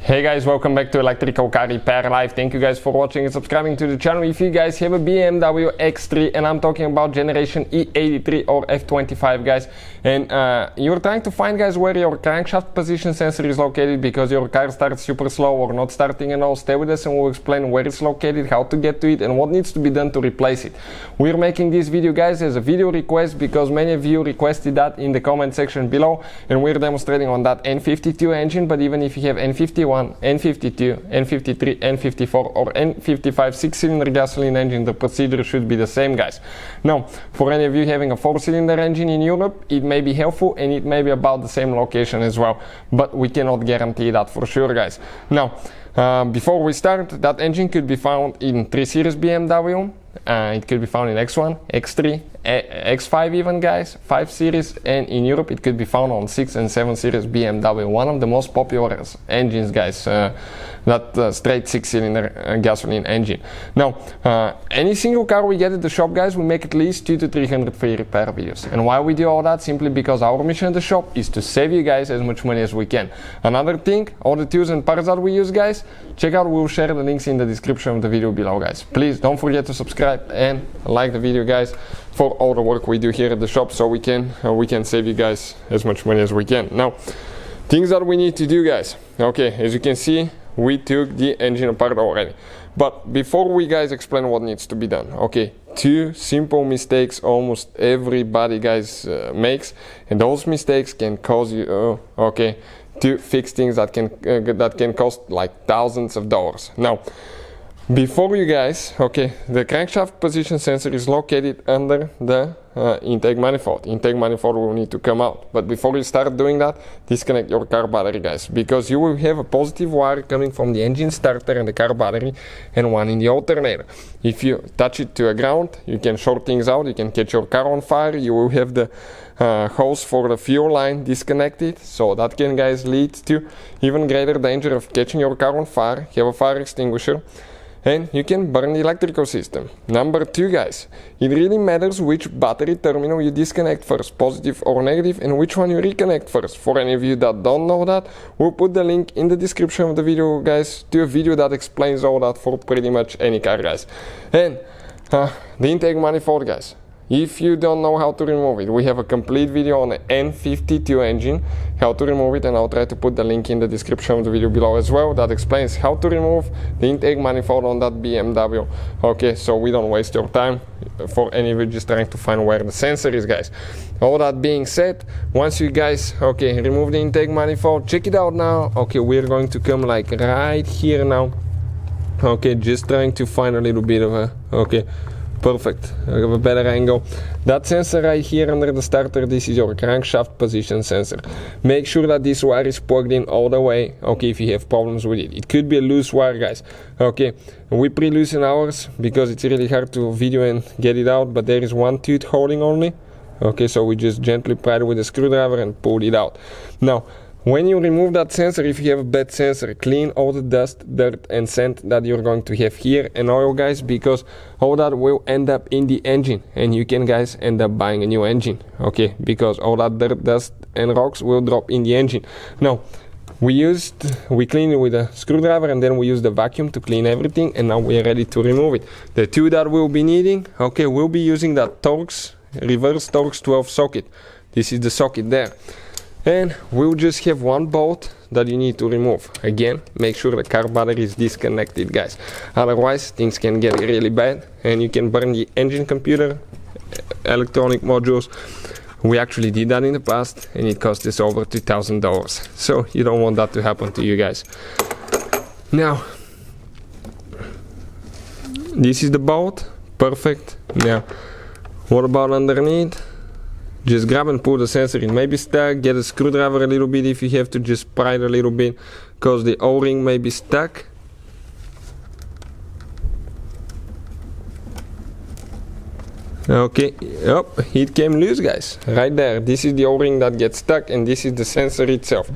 Hey guys, welcome back to Electrical Car Repair Live. Thank you guys for watching and subscribing to the channel. If you guys have a BMW X3 and I'm talking about generation E83 or F25 guys, and you're trying to find guys where your crankshaft position sensor is located because your car starts super slow or not starting at all, stay with us and we'll explain where it's located, how to get to it and what needs to be done to replace it. We're making this video guys as a video request because many of you requested that in the comment section below, and we're demonstrating on that N52 engine. But even if you have N51, N52, N53, N54 or N55 6-cylinder gasoline engine, the procedure should be the same guys. Now, for any of you having a 4-cylinder engine in Europe, it may be helpful and it may be about the same location as well, but we cannot guarantee that for sure guys. Now, before we start, that engine could be found in 3 Series BMW, it could be found in X1, X3, X5 even guys, 5 Series, and in Europe it could be found on 6 and 7 Series BMW, one of the most popular engines guys, that straight 6-cylinder gasoline engine. Now, any single car we get at the shop guys, we make at least 200 to 300 free repair videos. And why we do all that? Simply because our mission at the shop is to save you guys as much money as we can. Another thing, all the tools and parts that we use guys, check out, we'll share the links in the description of the video below guys. Please don't forget to subscribe and like the video guys for all the work we do here at the shop, so we can save you guys as much money as we can. Now, things that we need to do guys. Okay, as you can see, we took the engine apart already, but before we guys explain what needs to be done, okay, 2 simple mistakes almost everybody guys makes, and those mistakes can cause you to fix things that can cost like thousands of dollars. Now, before you guys, okay, the crankshaft position sensor is located under the intake manifold. Intake manifold will need to come out. But before you start doing that, disconnect your car battery guys, because you will have a positive wire coming from the engine starter and the car battery and one in the alternator. If you touch it to a ground, you can short things out, you can catch your car on fire, you will have the hose for the fuel line disconnected, so that can guys lead to even greater danger of catching your car on fire. Have a fire extinguisher and you can burn the electrical system. Number 2 guys, it really matters which battery terminal you disconnect first, positive or negative, and which one you reconnect first. For any of you that don't know that, we'll put the link in the description of the video guys to a video that explains all that for pretty much any car guys. And the intake manifold guys, if you don't know how to remove it, we have a complete video on the N52 engine, how to remove it, and I'll try to put the link in the description of the video below as well, that explains how to remove the intake manifold on that BMW. Okay, so we don't waste your time for any of you just trying to find where the sensor is guys. All that being said, once you guys, okay, remove the intake manifold, check it out now. Okay, we're going to come like right here now. Okay, just trying to find a little bit of a, okay, perfect, I have a better angle. That sensor right here under the starter, this is your crankshaft position sensor. Make sure that this wire is plugged in all the way, okay, if you have problems with it. It could be a loose wire guys, okay. We pre-loosen ours because it's really hard to video and get it out, but there is one tooth holding only, okay, so we just gently pry it with a screwdriver and pull it out. Now, when you remove that sensor, if you have a bad sensor, clean all the dust, dirt and sand that you're going to have here and oil guys, because all that will end up in the engine and you can guys end up buying a new engine, okay, because all that dirt, dust and rocks will drop in the engine. Now, we clean it with a screwdriver and then we use the vacuum to clean everything, and now we are ready to remove it. The 2 that we'll be needing, okay, we'll be using that Torx, reverse Torx 12 socket. This is the socket there. And we'll just have 1 bolt that you need to remove. Again, make sure the car battery is disconnected guys, otherwise things can get really bad and you can burn the engine computer, electronic modules. We actually did that in the past and it cost us over $2,000, so you don't want that to happen to you guys. Now, this is the bolt, perfect. Now, what about underneath? Just grab and pull the sensor in. Maybe stuck, get a screwdriver a little bit if you have to, just pry it a little bit because the O-ring may be stuck. Okay, yep, it came loose, guys, right there. This is the O-ring that gets stuck, and this is the sensor itself.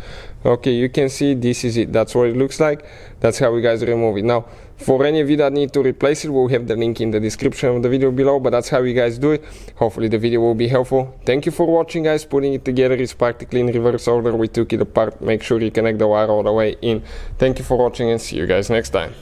Okay, you can see this is it. That's what it looks like. That's how you guys remove it. Now, for any of you that need to replace it, we'll have the link in the description of the video below, but that's how you guys do it. Hopefully the video will be helpful. Thank you for watching, guys. Putting it together is practically in reverse order. We took it apart. Make sure you connect the wire all the way in. Thank you for watching, and see you guys next time.